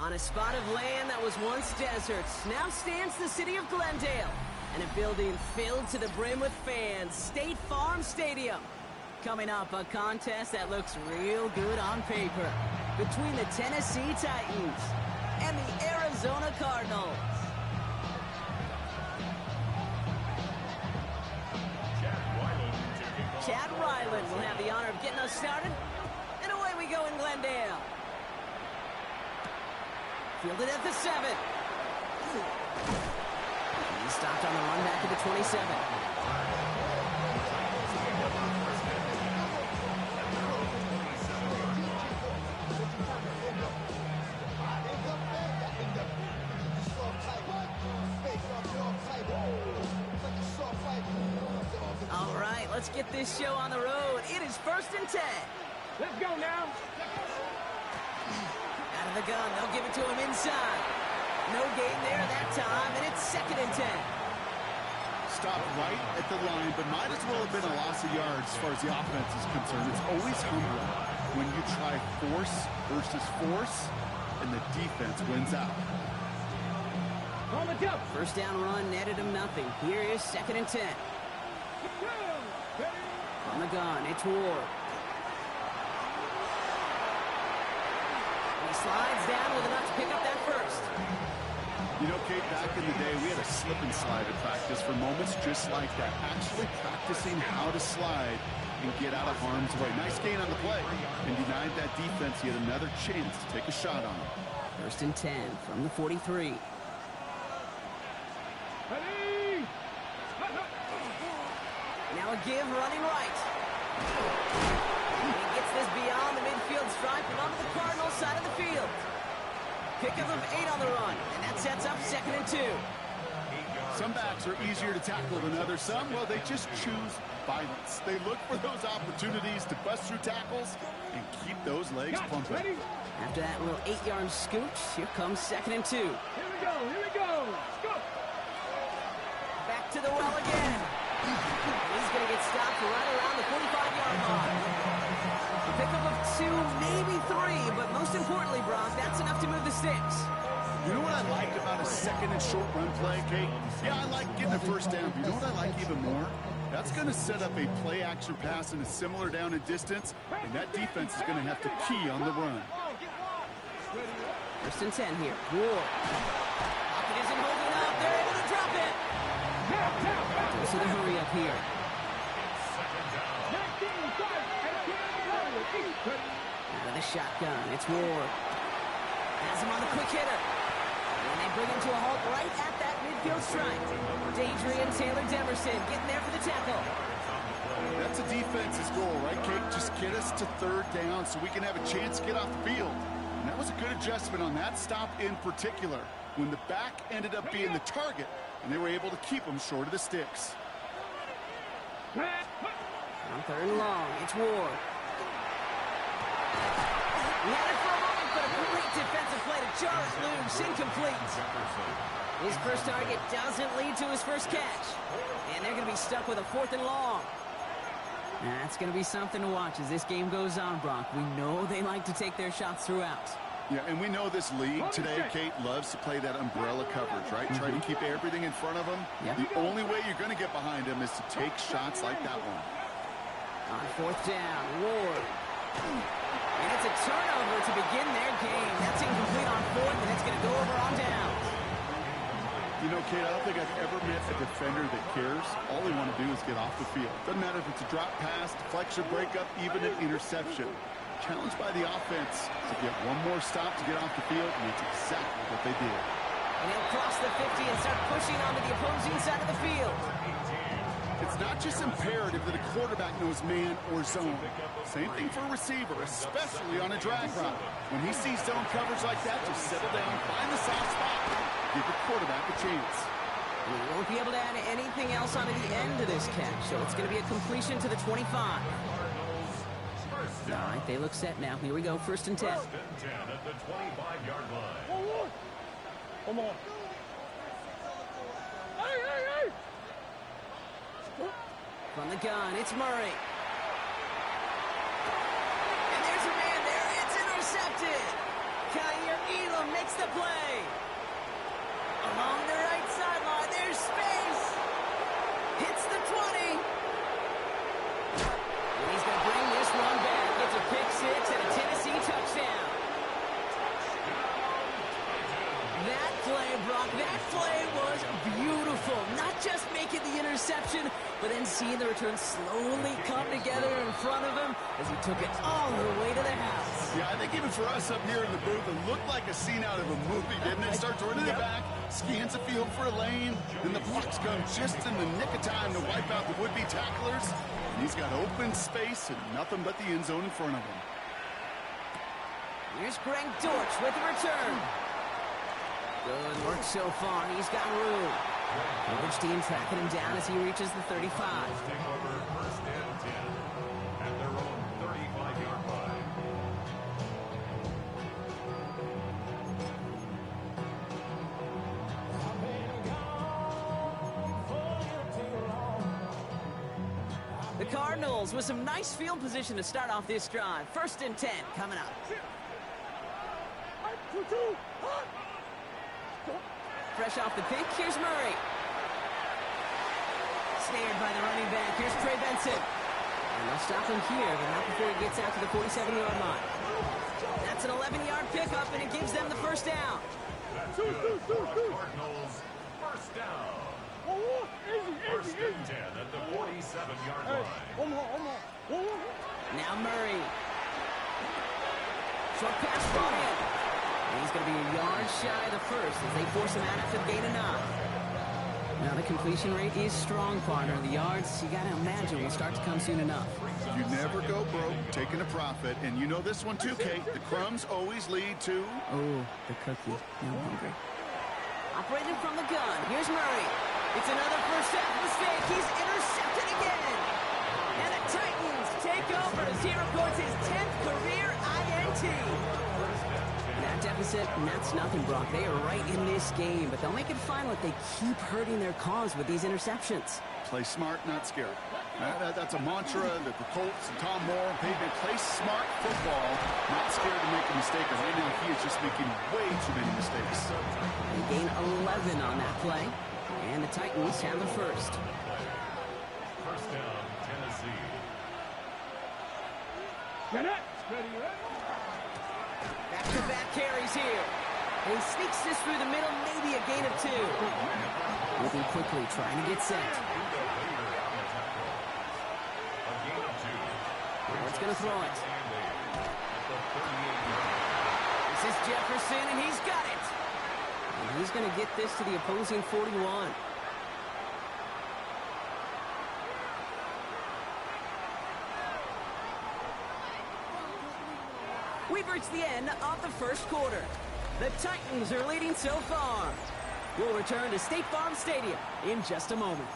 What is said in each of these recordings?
On a spot of land that was once deserts, now stands the city of Glendale, and a building filled to the brim with fans, State Farm Stadium. Coming up, a contest that looks real good on paper between the Tennessee Titans and the Arizona Cardinals. Chad Ryland will have the honor of getting us started, and away we go in Glendale. Fielded at the 7. He stopped on the run back to the 27. All right, let's get this show on the road. It is 1st and 10. Let's go now. Out of the gun, they'll give it to him inside. No gain there that time, and it's 2nd and 10. Stopped right at the line, but might as well have been a loss of yards as far as the offense is concerned. It's always humbling when you try force versus force, and the defense wins out. On the jump. First down run netted him nothing. Here is 2nd and 10. On the gun, it's Ward. He slides down with enough to pick up that first. You know, Kate, back in the day, we had a slip and slide at practice for moments just like that. Actually practicing how to slide and get out of harm's way. Nice gain on the play. And denied that defense yet another chance to take a shot on him. 1st and 10 from the 43. Now a give running right. He gets this beyond the midfield stripe and onto the Cardinals side of the field. Pickup of 8 on the run, and that sets up 2nd and 2. Some backs are easier to tackle than others. Some, well, they just choose violence. They look for those opportunities to bust through tackles and keep those legs pumping. After that little 8-yard scooch, here comes 2nd and 2. Here we go, here we go. Let's go. Back to the well again. He's going to get stopped right around the 45-yard line. A pickup of 2, maybe 3, but most importantly, Brock, that's enough to move the sticks. You know what I like about a second and short run play, Kate? Yeah, I like getting a first down, but you know what I like even more? That's going to set up a play-action pass in a similar down and distance, and that defense is going to have to key on the run. 1st and 10 here. Ward. Pocket isn't holding up. They're able to drop it. So the hurry up here. Out of the shotgun, it's Ward. Has him on the quick hitter. And they bring him to a halt right at that midfield stripe. Dadrian Taylor Demerson getting there for the tackle. That's a defense's goal, right, Kate? Just get us to 3rd down so we can have a chance to get off the field. And that was a good adjustment on that stop in particular, when the back ended up being the target, and they were able to keep him short of the sticks. On 3rd and long, it's Ward. He had it for a moment, but a great defensive play to jar it loose, incomplete. His first target doesn't lead to his first catch, and they're going to be stuck with a 4th and long. That's going to be something to watch as this game goes on, Brock. We know they like to take their shots throughout. Yeah, and we know this league today, Kate, loves to play that umbrella coverage, right? Try to keep everything in front of them. Yeah. The only way you're going to get behind them is to take shots like that one. On 4th down, Ward. And it's a turnover to begin their game. That's incomplete on 4th, and it's going to go over on down. You know, Kate, I don't think I've ever met a defender that cares. All they want to do is get off the field. Doesn't matter if it's a drop pass, deflection, breakup, even an interception. Challenged by the offense to get one more stop to get off the field, and it's exactly what they did. And he'll cross the 50 and start pushing onto the opposing side of the field. It's not just imperative that a quarterback knows man or zone. Same thing for a receiver, especially on a drag route. When he sees zone coverage like that, just settle down, find the soft spot, give the quarterback a chance. We won't be able to add anything else onto the end of this catch, so it's going to be a completion to the 25. All right, they look set now. Here we go, 1st and 10. 1st and 10 at the 25-yard line. Come on. From the gun, it's Murray. And there's a man there. It's intercepted. Elam makes the play. Along the right sideline, there's space. Hits the 20. And he's going to bring this one back. Gets a pick six and a Tennessee touchdown. That play, Brock, that play was beautiful. Not just making the interception, but then seeing the return slowly come together in front of him as he took it all the way to the house. Yeah, I think even for us up here in the booth, it looked like a scene out of a movie, didn't it? Starts running it back, scans the field for a lane, and the blocks come just in the nick of time to wipe out the would-be tacklers. And he's got open space and nothing but the end zone in front of him. Here's Greg Dortch with the return. Good work so far. He's got room. Coverage team tracking him down as he reaches the 35. Take over first and 10 at their own 35-yard line. The Cardinals with some nice field position to start off this drive. First and 10 coming up. Fresh off the pick, here's Murray. Snared by the running back. Here's Trey Benson. And they'll stop him here, but not before he gets out to the 47-yard line. That's an 11-yard pickup, and it gives them the first down. That's good for the Cardinals. First down. First and 10 at the 47-yard line. Now Murray. Short pass brought in. And he's going to be a yard shy of the first as they force him out after the gain of 9. Now the completion rate is strong, partner. The yards, you got to imagine, will start to come soon enough. You never go broke taking a profit, and you know this one too, Kate. The crumbs always lead to... Oh, the cookie. Now I'm hungry. Operating from the gun. Here's Murray. It's another first half mistake. He's intercepted again. And the Titans take over as he records his 10th career INT. That deficit, and that's nothing, Brock. They are right in this game, but they'll make it final if they keep hurting their cause with these interceptions. Play smart, not scared. That's a mantra that the Colts and Tom Moore and Peyton play smart football, not scared to make a mistake. And right now he is just making way too many mistakes. They gain 11 on that play, and the Titans have the first. First down, Tennessee. Get it. Ready, ready. Back-to-back carries here. He sneaks this through the middle, maybe a gain of 2. Moving quickly, trying to get set. Ward's going to throw it. This is Jefferson, and he's got it. And he's going to get this to the opposing 41. We've reached the end of the first quarter. The Titans are leading so far. We'll return to State Farm Stadium in just a moment.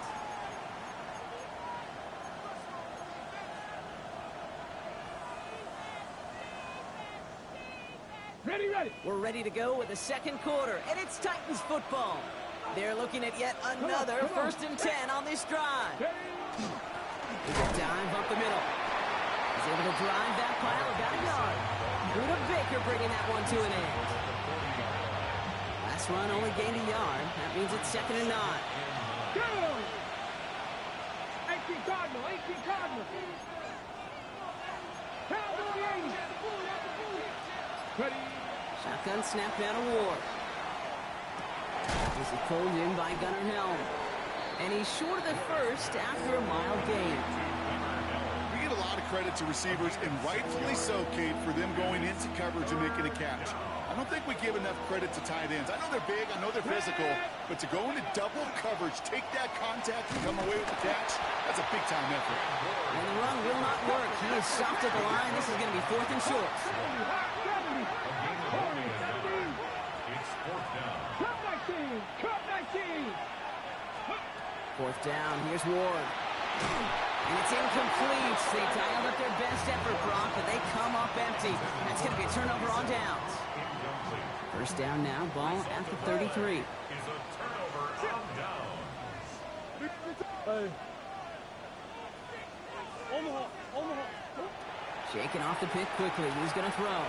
Ready, ready. We're ready to go with the second quarter, and it's Titans football. They're looking at yet another first and 10 on this drive. With a dive up the middle. He's able to drive that pile about a yard. Buda Baker bringing that one to an end. Last run only gained a yard. That means it's second and 9. Go! 18 Cardinal, 18 Cardinal. Cowboy 80. Ready. Shotgun snap out of Ward. This is pulled in by Gunnar Helm. And he's short of the first after a mild gain. We get a lot of credit to receivers, and rightfully so, Kate, for them going into coverage and making a catch. I don't think we give enough credit to tight ends. I know they're big, I know they're physical, but to go into double coverage, take that contact, and come away with the catch, that's a big-time effort. And the run will not work. He is stopped at the line. This is going to be 4th and short. It's fourth down. Cut 19. Cut 19. 4th down. Here's Ward. And it's incomplete. They dialed up their best effort, Brock, but they come up empty. That's going to be a turnover on downs. First down now. Ball at the 33. Is a turnover on downs. Hey. Omaha. Shaking off the pick quickly. He's going to throw.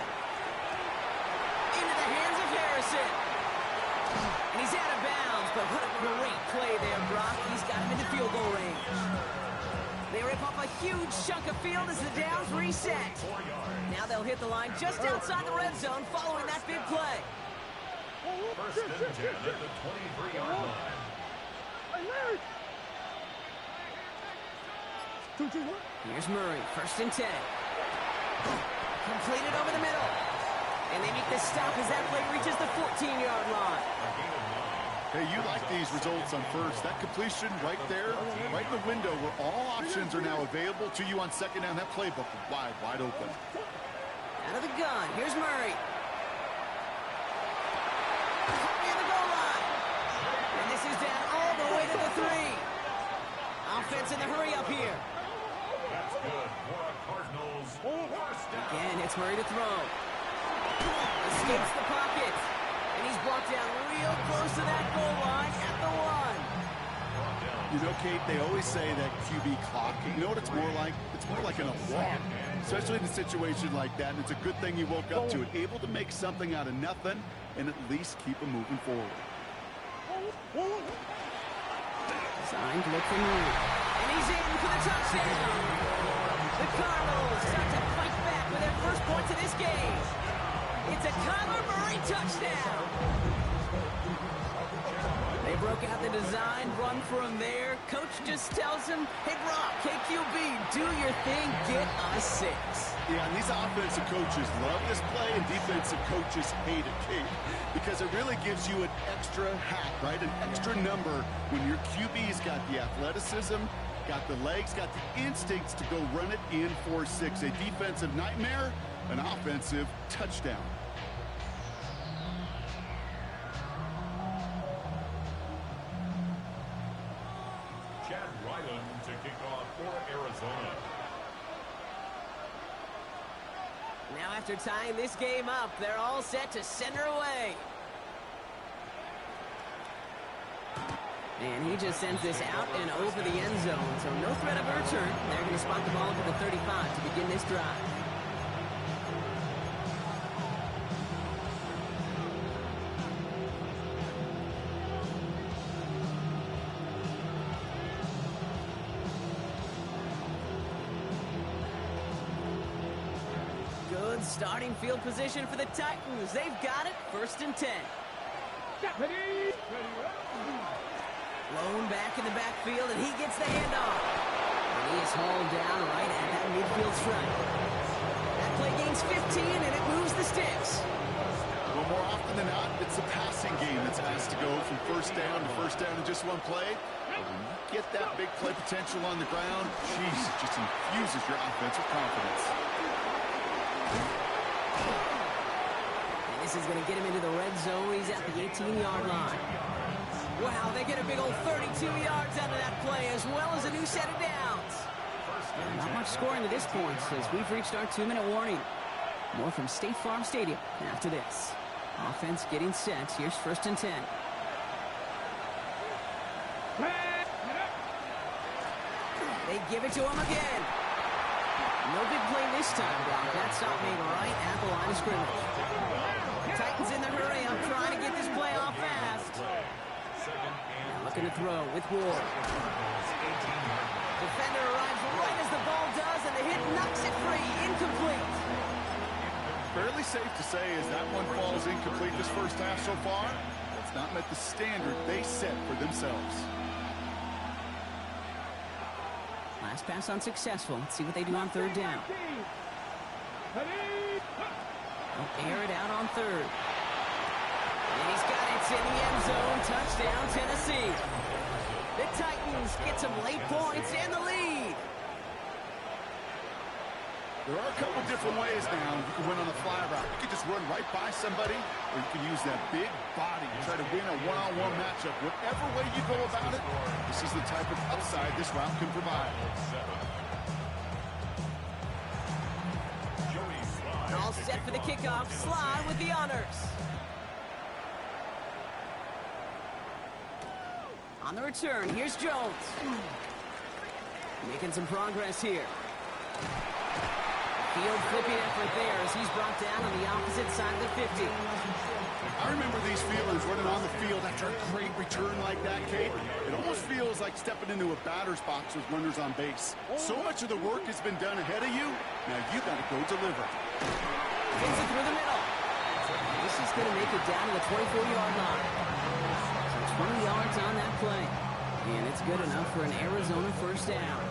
into the hands of Harrison. And he's out of bounds, but what a great play there, Brock. He's got him into field goal range. They rip off a huge chunk of field as the downs reset. Now they'll hit the line just outside the red zone following that big play. First and 10 at the 23-yard line. Here's Murray, first and 10. Completed over the middle. And they make the stop as that play reaches the 14-yard line. Hey, you like these results on first. That completion right there, right in the window where all options are now available to you on second down. That playbook wide open. Out of the gun, here's Murray. Near the goal line. And this is down all the way to the 3. Offense in the hurry up here. That's good for a Cardinals first down. Again, it's Murray to throw. Escapes the pocket. And he's brought down real close to that goal line at the 1. You know, Kate, they always say that QB clock. You know what it's more like? It's more like an walk, especially in a situation like that. And it's a good thing you woke up to it, able to make something out of nothing and at least keep them moving forward. Signed, look for Murray. And he's in for the touchdown. The Cardinals start to fight back with their first points of this game. It's a Kyler Murray touchdown. They broke out the design, run from there. Coach just tells him, hey, Brock, KQB, do your thing, get us 6. Yeah, and these offensive coaches love this play, and defensive coaches hate it, Kate, because it really gives you an extra hat, right? An extra number when your QB's got the athleticism, got the legs, got the instincts to go run it in for 6. A defensive nightmare, an offensive touchdown. Chad Ryland to kick off for Arizona. Now after tying this game up, they're all set to send her away. And he just sends this out and over the end zone, so no threat of a return. They're going to spot the ball to the 35 to begin this drive. Good starting field position for the Titans. They've got it, first and 10. Blown back in the backfield, and he gets the handoff. And he is hauled down right at that midfield stripe. That play gains 15, and it moves the sticks. Well, more often than not, it's the passing game that's asked to go from first down in just one play. But when you get that big play potential on the ground, geez, it just infuses your offense with confidence. And this is going to get him into the red zone. He's at the 18-yard line. Wow, they get a big old 32 yards out of that play, as well as a new set of downs. Not much scoring to this point, as we've reached our 2-minute warning. More from State Farm Stadium after this. Offense getting set. Here's first and 10. They give it to him again. No big play this time, Brock. That stop made right at the line of scrimmage. Titans in the hurry up, trying to get this play off fast. Looking to throw with Ward. Defender arrives right as the ball does, and the hit knocks it free. Incomplete. Fairly safe to say as that one falls incomplete this first half so far. That's not met the standard they set for themselves. Last pass unsuccessful. Let's see what they do on third down. They'll air it out on third. And he's got it in the end zone. Touchdown, Tennessee. The Titans get some late points and the lead. There are a couple different ways now you can win on the fly route. You can just run right by somebody, or you can use that big body to try to win a one-on-one matchup. Whatever way you go about it, this is the type of upside this route can provide. All set for the kickoff. Slide with the honors. On the return, here's Jones. Making some progress here. Field flipping effort there as he's brought down on the opposite side of the 50. I remember these feelings running on the field after a great return like that, Kate. It almost feels like stepping into a batter's box with runners on base. So much of the work has been done ahead of you. Now you got to go deliver. Hits it through the middle. This is going to make it down to the 24-yard line. So 20 yards on that play. And it's good enough for an Arizona first down.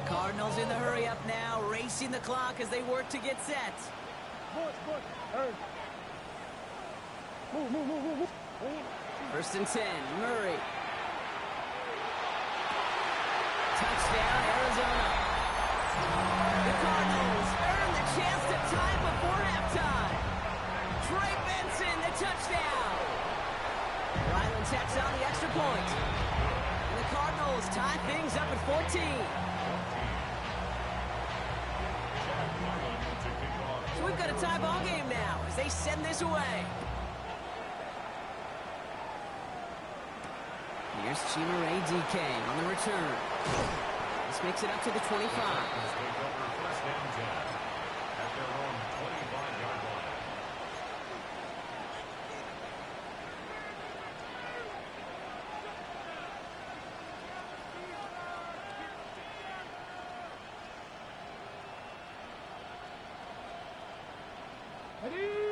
Cardinals in the hurry up now, racing the clock as they work to get set. Move. First and 10, Murray. Touchdown, Arizona. The Cardinals earn the chance to tie before halftime. Trey Benson, the touchdown. Ryland tacks on the extra point. And the Cardinals tie things up at 14. So we've got a tie ball game now as they send this away. Here's Chimere DK on the return. This makes it up to the 25.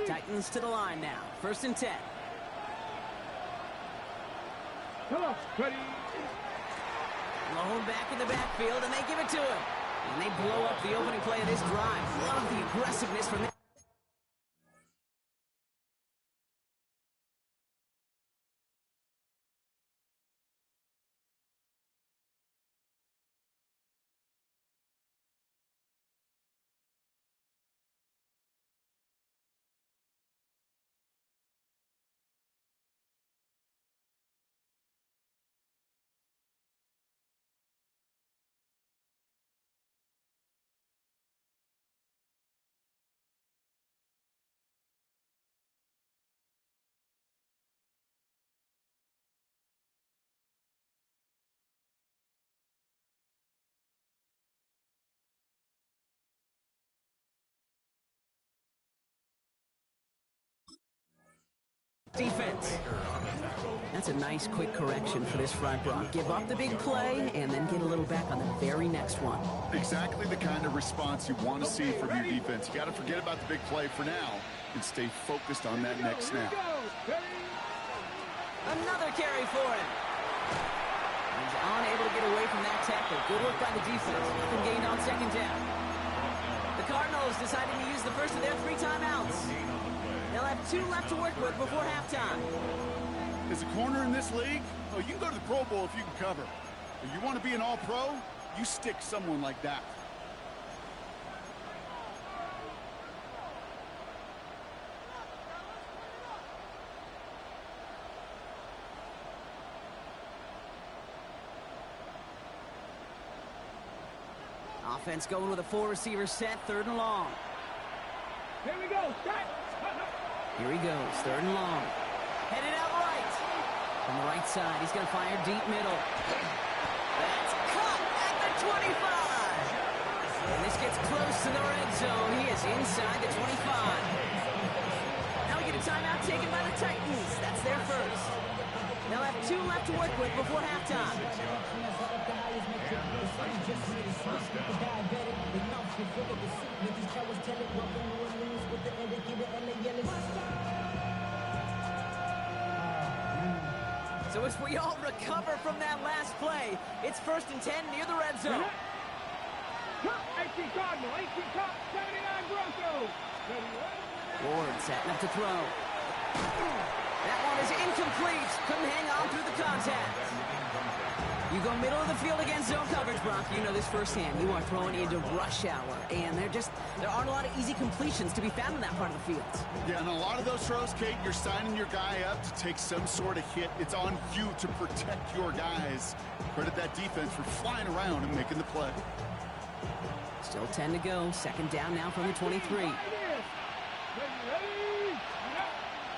Titans to the line now. First and 10. Come on, ready. Blown back in the backfield, and they give it to him. And they blow up the opening play of this drive. Love the aggressiveness from them. Defense. That's a nice quick correction for this front block. Give up the big play and then get a little back on the very next one. Exactly the kind of response you want to see from your defense. You got to forget about the big play for now and stay focused on that next snap. Another carry for him. He's unable to get away from that tackle. Good work by the defense. Nothing gained on second down. The Cardinals deciding to use the first of their 3 timeouts. They'll have 2 left to work with before halftime. As a corner in this league, oh, you can go to the Pro Bowl if you can cover. If you want to be an all-pro, you stick someone like that. Offense going with a 4-receiver set, 3rd and long. Here we go. Start. Here he goes, 3rd and long. Headed out right. On the right side, he's going to fire deep middle. That's caught at the 25. And this gets close to the red zone. He is inside the 25. Now we get a timeout taken by the Titans. That's their first. They'll have 2 left to work with before halftime. So as we all recover from that last play, it's 1st and 10 near the red zone. 18 Cardinal, 18 Cop, 79 Broncos. Ward setting up to throw. That one is incomplete. Couldn't hang on through the contact. You go middle of the field against zone coverage, Brock. You know this firsthand. You are throwing into rush hour, and there aren't a lot of easy completions to be found in that part of the field. Yeah, and a lot of those throws, Kate, you're signing your guy up to take some sort of hit. It's on you to protect your guys. Credit that defense for flying around and making the play. Still 10 to go. 2nd down now from the 23.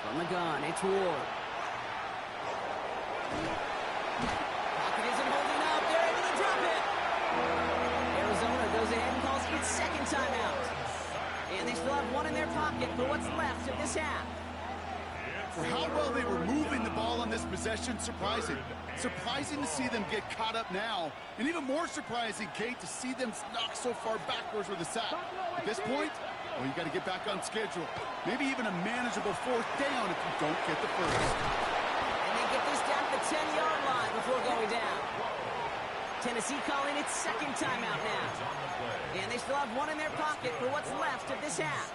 From the gun, it's Ward. Pocket isn't holding up. They're able to drop it. Arizona goes ahead and calls its 2nd timeout. what's left of this half. For how well they were moving the ball on this possession, surprising. Surprising to see them get caught up now. And even more surprising, Kate, to see them knock so far backwards with a sack. At this point, well, you got to get back on schedule. Maybe even a manageable fourth down if you don't get the first. And they get this down to the 10-yard line before going down. Tennessee calling its second timeout now. And they still have one in their pocket for what's left of this half.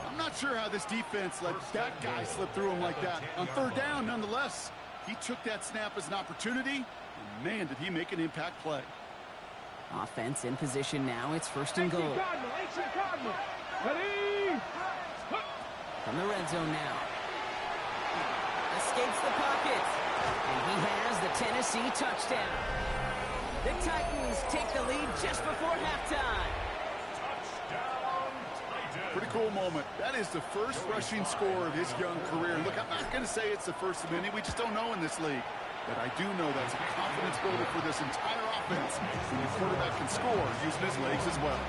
I'm not sure how this defense let that guy slip through him like that. On third down, nonetheless, he took that snap as an opportunity, and man, did he make an impact play. Offense in position now. It's first and goal. Ready? From the red zone now. Escapes the pocket. And he has the Tennessee touchdown. The Titans take the lead just before halftime. Pretty cool moment. That is the first rushing score of his young career. Look, I'm not going to say it's the first of many. We just don't know in this league. But I do know that's a confidence builder for this entire offense. And the quarterback can score using his legs as well.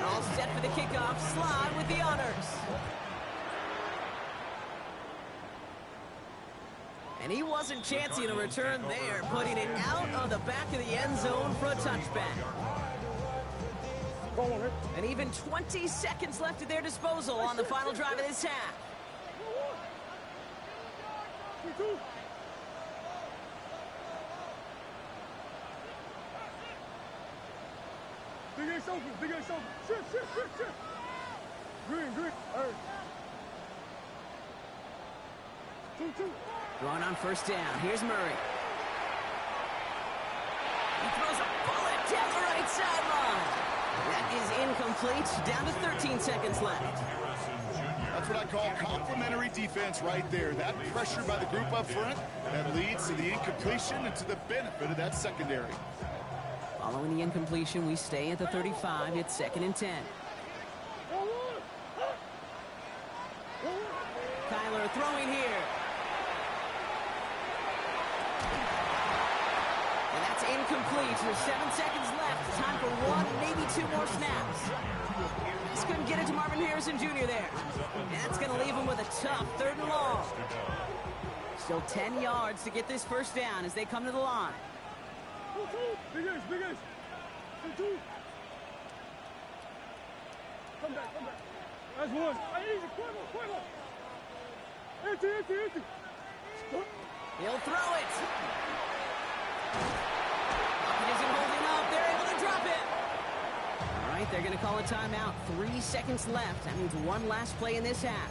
All set for the kickoff. Slide with the honors. And he wasn't chancing a return there, putting it out of the back of the end zone for a touchback. And even 20 seconds left at their disposal on the final drive of this half. Big ass open, big ass open. Shift. Green. All right. 2-2. Throwing on first down. Here's Murray. He throws a bullet down the right sideline. That is incomplete. Down to 13 seconds left. That's what I call complimentary defense right there. That pressure by the group up front, that leads to the incompletion and to the benefit of that secondary. Following the incompletion, we stay at the 35. It's 2nd and 10. Kyler throwing here. And that's incomplete. There's 7 seconds left. Time for one, maybe 2 more snaps. Just couldn't get it to Marvin Harrison Jr. there. And that's going to leave him with a tough 3rd and long. Still 10 yards to get this first down as they come to the line. Big ace. 2-2. Come back. That's one. Easy, quick. Empty. He'll throw it. Pocket isn't holding up. They're able to drop it. All right, they're going to call a timeout. 3 seconds left. That means one last play in this half.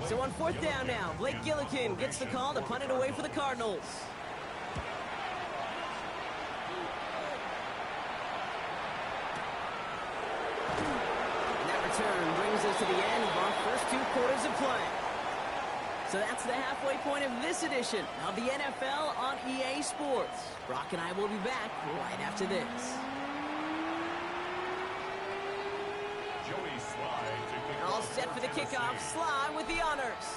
So on 4th down now, Blake Gillikin gets the call to punt it away for the Cardinals. And that return brings us to the end of our first 2 quarters of play. So that's the halfway point of this edition of the NFL on EA Sports. Brock and I will be back right after this. All set for the kickoff. Sly with the honors.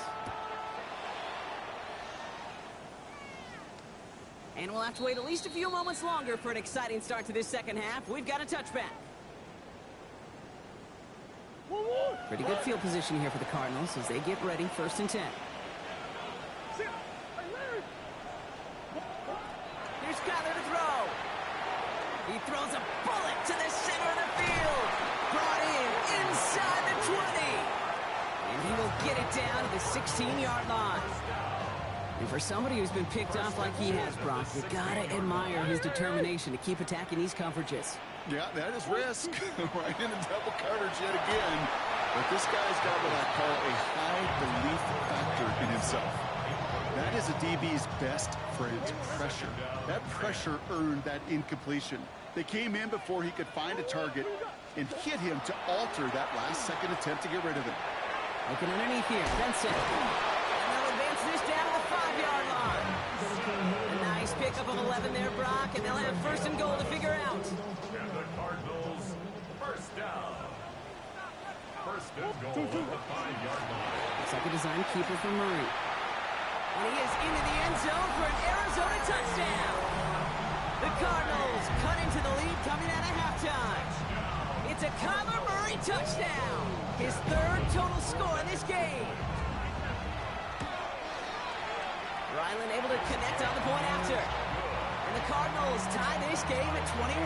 And we'll have to wait at least a few moments longer for an exciting start to this second half. We've got a touchback. Pretty good field position here for the Cardinals as they get ready. 1st and 10. Here's Kyler to throw. He throws a bullet to the center of the field. Brought in inside the 20. And he will get it down to the 16-yard line. And for somebody who's been picked off like he has, Brock, you gotta admire his determination to keep attacking these coverages. Yeah, that is risk. Right into double coverage yet again. But this guy's got what I call a high belief factor in himself. That is a DB's best friend, pressure. That pressure earned that incompletion. They came in before he could find a target and hit him to alter that last-second attempt to get rid of it. Looking underneath here, Benson. And they'll advance this down to the 5-yard line. A nice pickup of 11 there, Brock, and they'll have 1st and goal to figure out. And the Cardinals, 1st down. 1st and goal at the 5-yard line. Looks like a design keeper for Murray. And he is into the end zone for an Arizona touchdown. The Cardinals cut into the lead coming out of halftime. It's a Kyler Murray touchdown. His third total score in this game. Ryland able to connect on the point after. And the Cardinals tie this game at 21.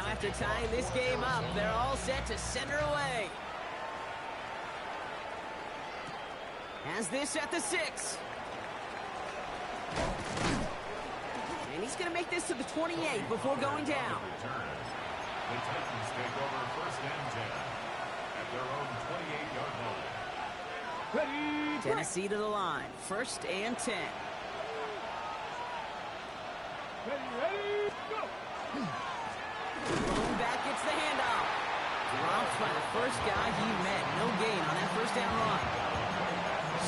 After tying this game up, they're all set to send her away. Has this at the 6. And he's going to make this to the 28 before going down. The Titans take over first and 10 at their own 28-yard line. Tennessee to the line. First and 10. Ready, go! Going back gets the handoff. Dropped by the first guy he met. No gain on that first down run.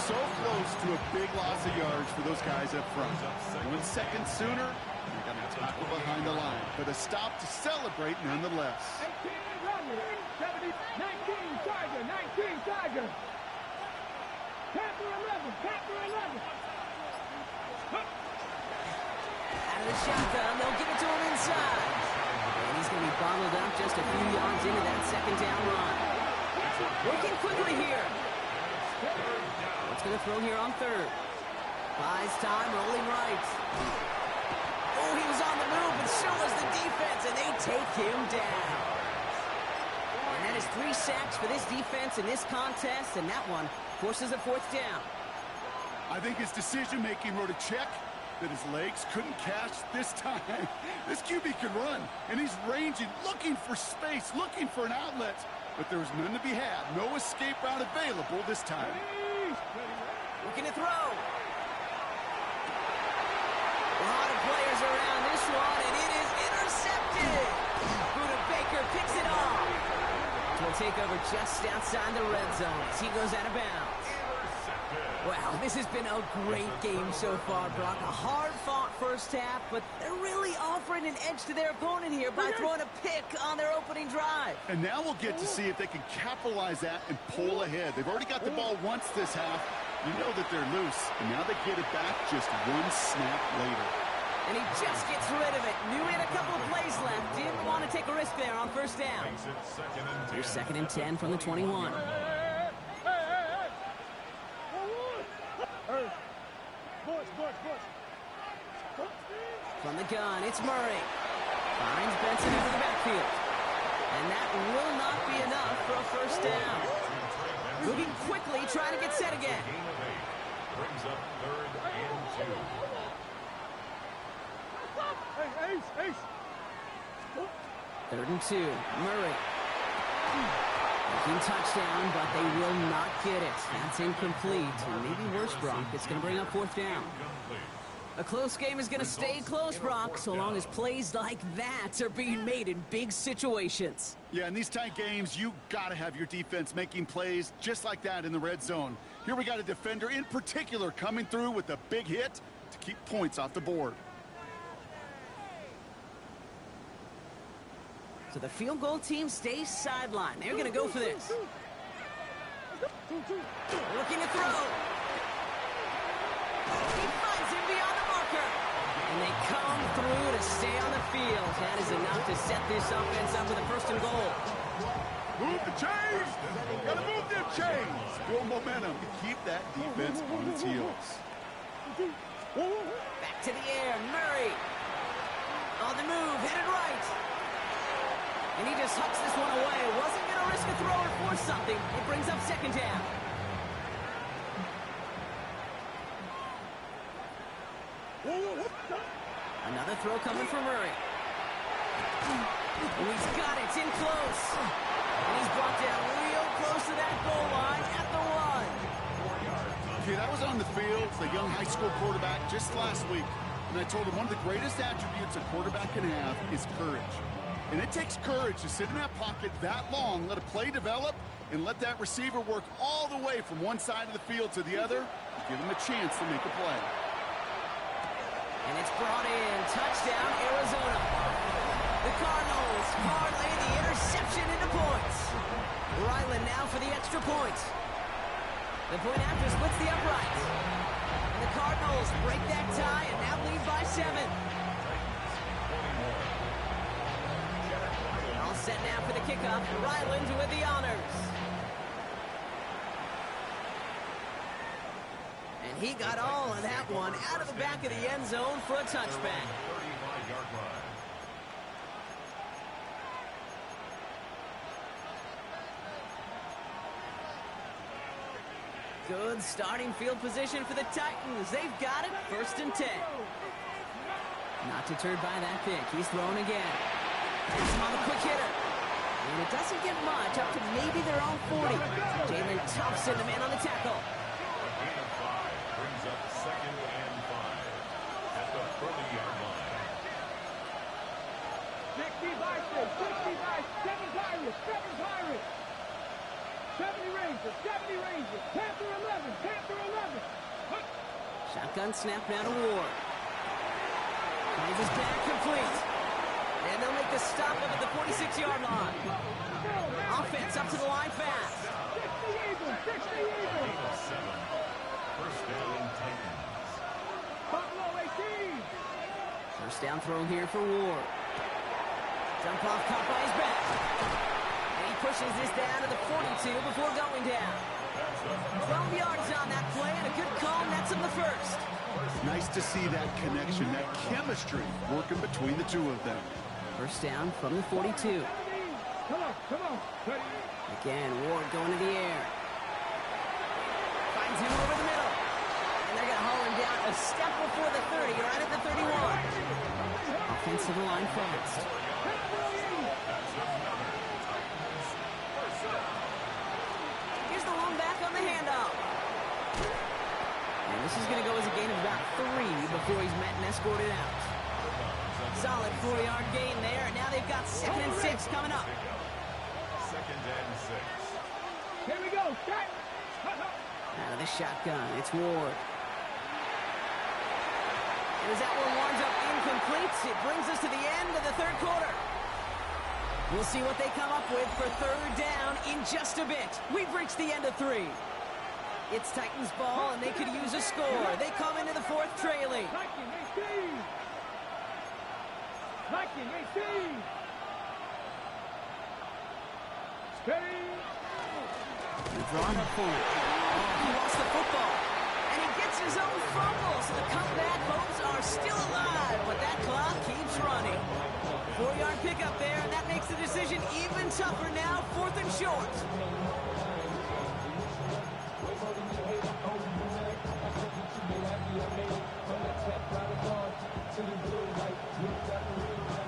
So close to a big loss of yards for those guys up front. 1 second sooner, you're going to tackle behind the line. But a stop to celebrate nonetheless. 18 runner, 70, 19 Tiger, 19 Tiger. Panther 11, Panther 11. Out of the shotgun, they'll give it to him inside. And he's going to be bottled up just a few yards into that second down run. Working quickly here. What's going to throw here on third? Buys time, rolling right. Oh, he was on the move, and so was the defense, and they take him down. And that is 3 sacks for this defense in this contest, and that one forces a fourth down. I think his decision-making wrote a check that his legs couldn't catch this time. This QB can run, and he's ranging, looking for space, looking for an outlet. But there was none to be had. No escape route available this time. Looking to throw. A lot of players around this one, and it is intercepted. Buda Baker picks it off. Will take over just outside the red zone as he goes out of bounds. Wow, this has been a great game so far, Brock. A hard-fought first half, but they're really offering an edge to their opponent here by throwing a pick on their opening drive. And now we'll get to see if they can capitalize that and pull ahead. They've already got the ball once this half. You know that they're loose, and now they get it back just 1 snap later. And he just gets rid of it. Knew he had a couple of plays left. Didn't want to take a risk there on first down. Here's second and 10 from the 21. From the gun, it's Murray. Finds Benson into the backfield. And that will not be enough for a first down. Moving quickly, trying to get set again. Brings up third and 2. Ace. Third and 2, Murray. Making touchdown, but they will not get it. That's incomplete. And maybe worse, Brock. It's going to bring up fourth down. A close game is going to stay close, Brock, so long as plays like that are being made in big situations. Yeah, in these tight games, you got to have your defense making plays just like that in the red zone. Here we got a defender in particular coming through with a big hit to keep points off the board. So the field goal team stays sidelined. They're going to go for this. Looking to throw. He finds him beyond the marker. And they come through to stay on the field. That is enough to set this offense up with a first and goal. Move the chains. Got to move them chains. Build momentum to keep that defense on its heels. Back to the air. Murray. On the move. Headed right. And he just hucks this one away. Wasn't going to risk a throw or force something. It brings up second down. Another throw coming from Murray. And he's got it. It's in close. And he's brought down real close to that goal line at the 1. Okay, that was on the field, the young high school quarterback just last week. And I told him one of the greatest attributes a quarterback can have is courage. And it takes courage to sit in that pocket that long, let a play develop, and let that receiver work all the way from one side of the field to the other, and give him a chance to make a play. And it's brought in. Touchdown, Arizona. The Cardinals parlay the interception into points. Ryland now for the extra point. The point after splits the upright. And the Cardinals break that tie and now lead by 7. All set now for the kickoff. Ryland with the honors. And he got all of that one out of the back of the end zone for a touchback. 35-yard line. Good starting field position for the Titans. They've got it, 1st and 10. Not deterred by that pick. He's thrown again. Takes him on the quick hitter. And it doesn't get much, up to maybe their own 40. Jalen Thompson, the man on the tackle. A gain of 5 brings up 2nd and 5 at the 30-yard line. 60 by 7 Pirates, 7 Pirates. 70 Rangers, 70 Rangers. Panther 11, Panther 11. Shotgun snap now to Ward. Finds his back complete. And they'll make the stop up at the 46-yard line. Offense up to the line fast. 60 even, 60 even. Gain of 7. 1st down, Titans. Buffalo 18. First down throw here for Ward. Dump off caught by his back. And he pushes this down to the 42 before going down. 12 yards on that play and a good call nets him the first. Nice to see that connection, that chemistry working between the two of them. First down from the 42. Come on. Again, Ward going to the air. Finds him over the middle. And they're going to haul him down a step before the 30, right at the 31. Offensive line fast. Here's the one back on the handoff. And this is going to go as a gain of about 3 before he's met and escorted out. Solid 4-yard gain there, and now they've got 2nd and 6 coming up. 2nd and 6. Here we go. Out of the shotgun, it's Ward. And as that one winds up incomplete, it brings us to the end of the 3rd quarter. We'll see what they come up with for 3rd down in just a bit. We've reached the end of 3. It's Titans ball, and they could use a score. They come into the 4th trailing. Viking 18. Steady. Drawn up for it. He lost the football. And he gets his own fumble, so the comeback hopes are still alive, but that clock keeps running. 4-yard pickup there, and that makes the decision even tougher now, 4th and short.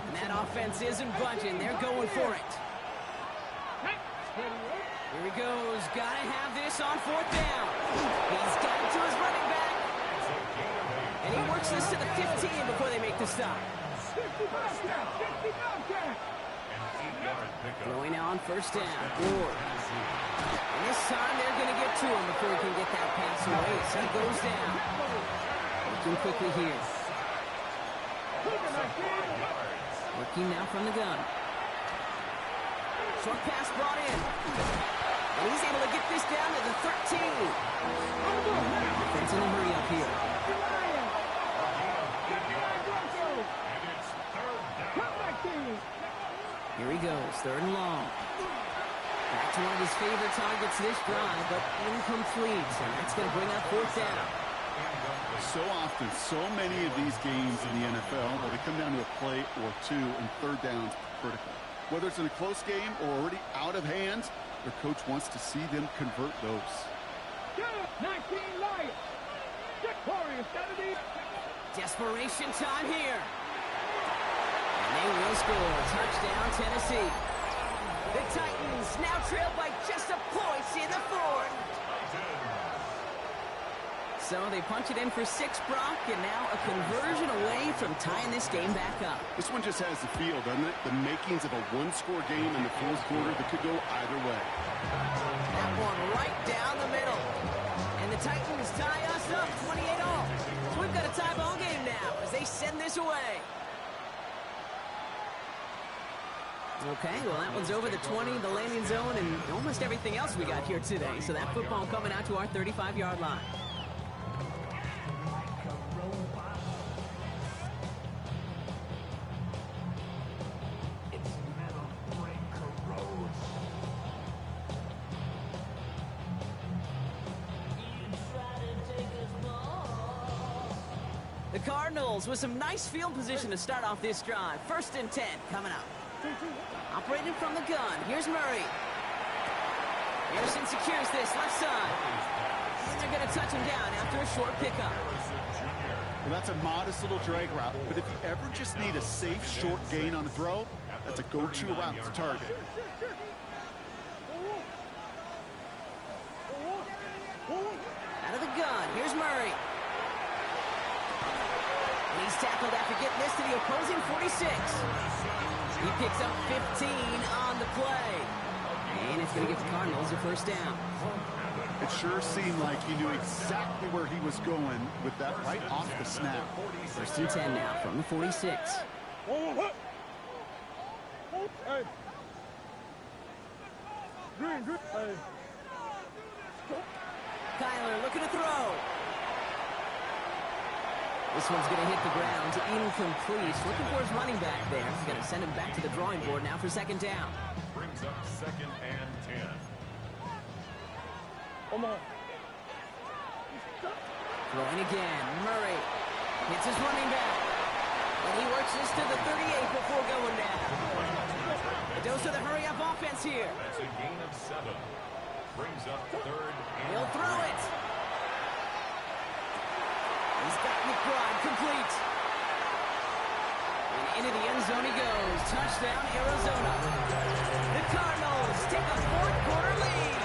And that offense isn't budging. They're going for it. Here he goes. Gotta have this on 4th down. He's got it to his running back. And he works this to the 15 before they make the stop. Throwing now on 1st down. Ward. And this time they're going to get to him before he can get that pass away. So he goes down. Looking quickly here. Working now from the gun. Short pass brought in. And he's able to get this down to the 13. Defense in a hurry up here. Here he goes, 3rd and long. Back to one of his favorite targets this drive, but incomplete. And that's going to bring up 4th down. So often, so many of these games in the NFL, where they come down to a play or 2, and 3rd downs critical. Whether it's in a close game or already out of hand, their coach wants to see them convert those. 19 Lions. Victorious, 70. Desperation time here. And they will score. Touchdown, Tennessee. The Titans now trail by just a point in the 4th. So they punch it in for 6, Brock, and now a conversion away from tying this game back up. This one just has the feel, doesn't it? The makings of a one-score game in the fourth quarter that could go either way. That one right down the middle. And the Titans tie us up 28-all. So we've got a tie ball game now as they send this away. Okay, well, that one's over the 20, the landing zone, and almost everything else we got here today. So that football coming out to our 35-yard line. The Cardinals with some nice field position to start off this drive. 1st and 10 coming up. Operating from the gun. Here's Murray. Anderson secures this left side. And they're going to touch him down after a short pickup. Well, that's a modest little drag route, but if you ever just need a safe, short gain on a throw, that's a go-to route to target. Out of the gun. Here's Murray. And he's tackled after getting this to the opposing 46. He picks up 15 on the play. And it's going to give the Cardinals a 1st down. It sure seemed like he knew exactly where he was going with that right off the snap. 1st and 10 now from the 46. Kyler looking to throw. This one's going to hit the ground. Incomplete. Looking for his running back there. He's going to send him back to the drawing board now for 2nd down. Brings up 2nd and 10. Throwing again. Murray hits his running back. And he works this to the 38 before going down. A dose of the hurry-up offense here. That's a gain of 7. Brings up 3rd and He'll throw it. He's got McBride complete. And into the end zone he goes. Touchdown, Arizona. The Cardinals take a 4th quarter lead.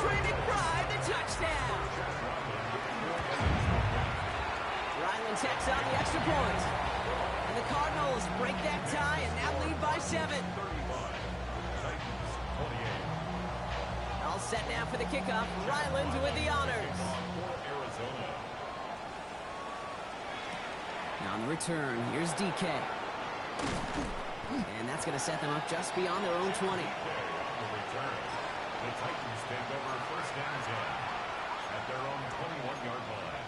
Trey McBride, the touchdown. Ryland checks on the extra point. And the Cardinals break that tie and now lead by 7. All set now for the kickoff. Ryland with the honors. On the return, here's DK. And that's going to set them up just beyond their own 20. The return. The Titans take over 1st and 10 at their own 21-yard line.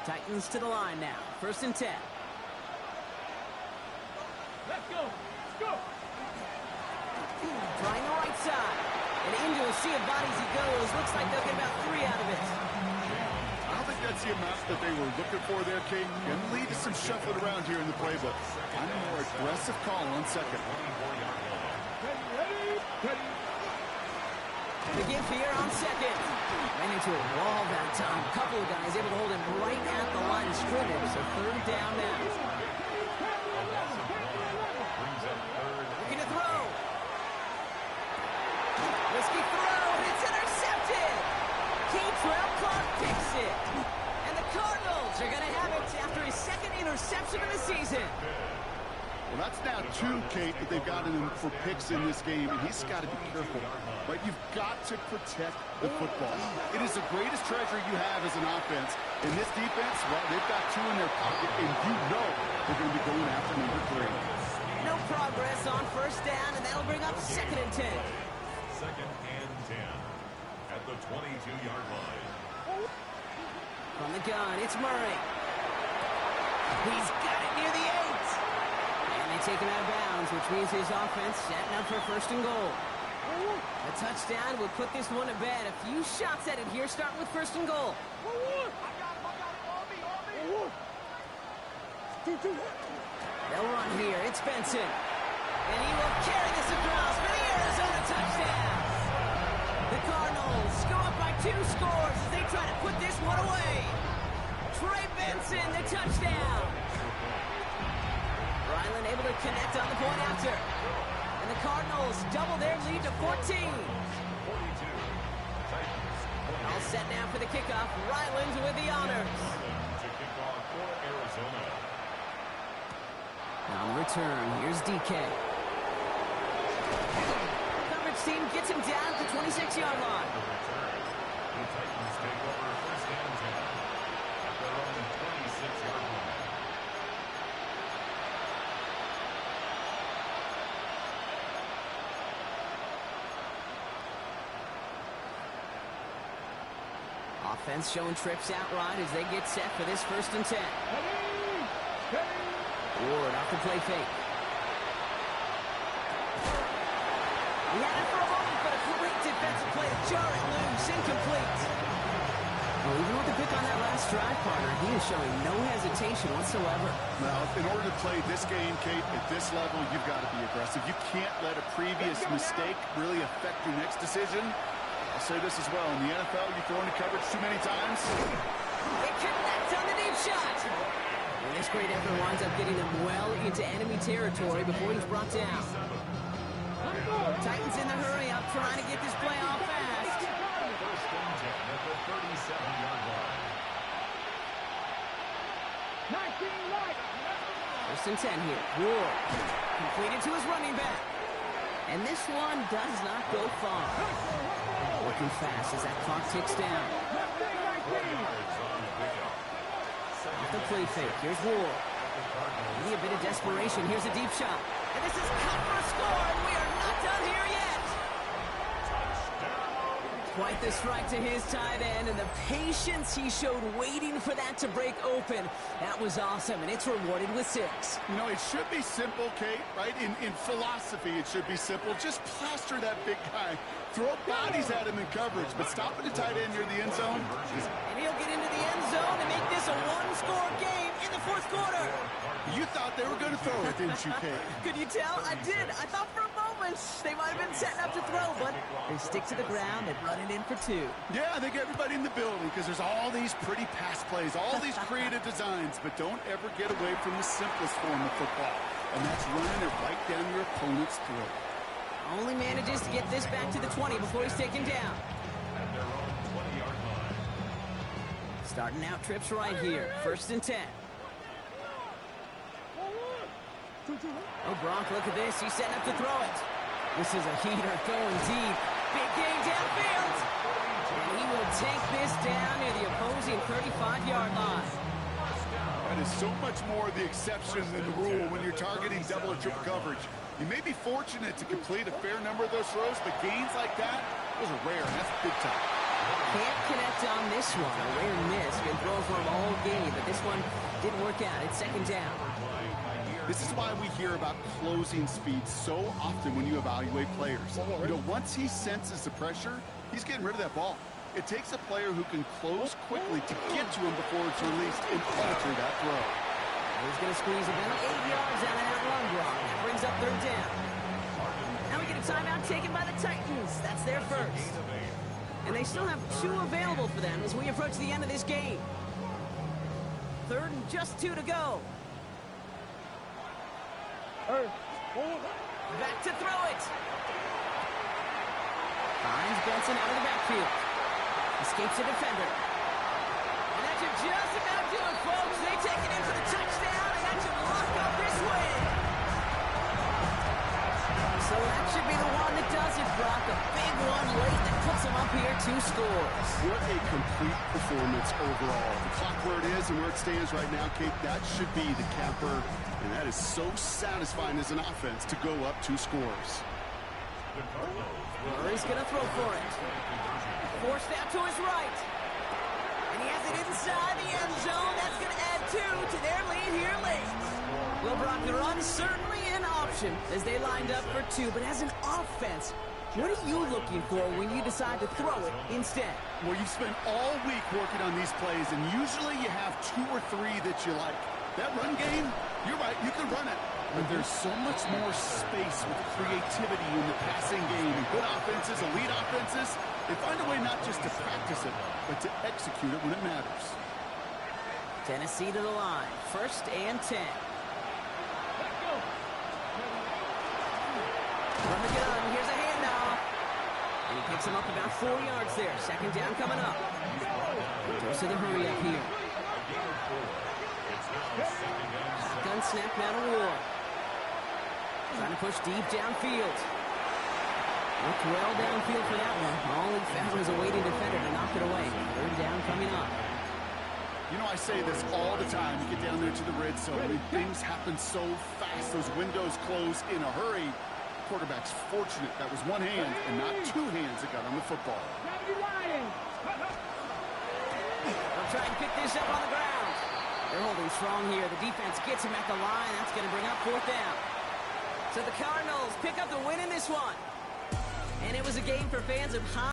Titans to the line now. 1st and 10. Let's go. Let's go. Trying the right side. And into a sea of bodies he goes. Looks like they'll get about 3 out of it. I don't think that's the amount that they were looking for there, Kate. Going to lead to some shuffling around here in the playbook. I'm a more aggressive call on 2nd. Ready. The give here on 2nd. Ran into a wall that time. A couple of guys able to hold him right at the line of scrimmage. So 3rd down now. Looking to throw. Risky throw. And it's intercepted. K.Y.S. Clark picks it. And the Cardinals are going to have it after his 2nd interception of the season. Well, that's now 2, Kate, that they've gotten him for picks in this game, and he's got to be careful. But you've got to protect the football. It is the greatest treasure you have as an offense. In this defense, well, they've got 2 in their pocket, and you know they're going to be going after number 3. No progress on 1st down, and that'll bring up 2nd and 10. 2nd and 10 at the 22-yard line. From the gun, it's Murray. He's got it near the 8. And they take him out of bounds, which means his offense setting up for 1st and goal. A touchdown will put this one to bed. A few shots at it here, starting with 1st and goal. They'll run here. It's Benson. And he will carry this across for the Arizona touchdown. The Cardinals go up by 2 scores as they try to put this one away. Trey Benson, the touchdown. Ryland able to connect on the point after. And the Cardinals double their lead to 14. 42. All set now for the kickoff. Ryland with the honors. To kick off for Arizona. On the return, here's DK. Coverage team gets him down at the 26-yard line. The Titans take over first and 10 at their own 26-yard line. Offense showing trips out right as they get set for this first and 10. Ward off the play fake. He had it for a moment, but a great defensive play to jar it loose, incomplete. Well, even with the pick on that last drive, partner, he is showing no hesitation whatsoever. Well, in order to play this game, Kate, at this level, you've got to be aggressive. You can't let a previous mistake really affect your next decision. I'll say this as well. In the NFL, you throw into coverage too many times. It connects on the deep shot. And this great effort winds up getting him well into enemy territory before he's brought down. Titans in the hurry up, trying to get this play off fast. First and 10 at the 37-yard line. 19 right. First and 10 here. Ward completed to his running back. And this one does not go far. Working fast as that clock ticks down. Off the play fake. Here's Ward. Maybe a bit of desperation. Here's a deep shot. And this is cut for a score, and we are not done here yet. Quite the strike to his tight end, and the patience he showed waiting for that to break open. That was awesome, and it's rewarded with 6. You know, it should be simple, Kate, right? In philosophy, it should be simple. Just plaster that big guy. Throw bodies at him in coverage, but stop at the tight end near the end zone. And he'll get into the end zone and make this a one-score game in the fourth quarter. You thought they were going to throw it, didn't you, Kate? Could you tell? I did. I thought for a moment they might have been setting up to throw, but they stick to the ground and run it in for 2. Yeah, I think everybody in the building, because there's all these pretty pass plays, all these creative designs, but don't ever get away from the simplest form of football, and that's running it right down your opponent's throat. Only manages to get this back to the 20 before he's taken down. At their own 20-yard line. Starting out trips right here. First and 10. Oh, Gronk, look at this. He's setting up to throw it. This is a heater going deep. Big game downfield. And he will take this down near the opposing 35-yard line. That is so much more the exception than the rule when you're targeting double or triple coverage. You may be fortunate to complete a fair number of those throws, but gains like that, those are rare, and that's big time. Can't connect on this one. A rare miss. Been thrown for him all game, but this one didn't work out. It's second down. This is why we hear about closing speed so often when you evaluate players. You know, once he senses the pressure, he's getting rid of that ball. It takes a player who can close quickly to get to him before it's released and alter that throw. He's going to squeeze about 8 yards out of that run block. That brings up third down. Now we get a timeout taken by the Titans. That's their first. And they still have 2 available for them as we approach the end of this game. Third and just 2 to go. Back to throw it. Finds Benson out of the backfield. Escapes the defender. And that should just about do it, folks. They take it in for the touchdown, and that should lock up this win. So that should be the one that does it, Brock. A big one late that puts them up here 2 scores. What a complete performance overall. The clock where it is and where it stands right now, Kate, that should be the capper. And that is so satisfying as an offense to go up 2 scores. Murray's going to throw for it. Forced out to his right. And he has it inside the end zone. That's going to add 2 to their lead here late. Well, Brock, the run's certainly an option as they lined up for 2. But as an offense, what are you looking for when you decide to throw it instead? Well, you've spent all week working on these plays, and usually you have 2 or 3 that you like. That run game, you're right, you can run it. But there's so much more space with creativity in the passing game. And good offenses, elite offenses, they find a way not just to practice it, but to execute it when it matters. Tennessee to the line. First and 10. From the gun, here's a handoff. And he Picks him up about 4 yards there. Second down coming up. Goes to the hurry up here. Gun snap now to Ward. Trying to push deep downfield. Looked well downfield for that one. All he found was a waiting defender to knock it away. Third down coming up. You know, I say this all the time. You get down there to the red zone, and things happen so fast. Those windows close in a hurry. Quarterback's fortunate that was one hand and not two hands that got on the football. They'll try and pick this up on the ground. They're holding strong here. The defense gets him at the line. That's going to bring up fourth down. So the Cardinals pick up the win in this one. And it was a game for fans of high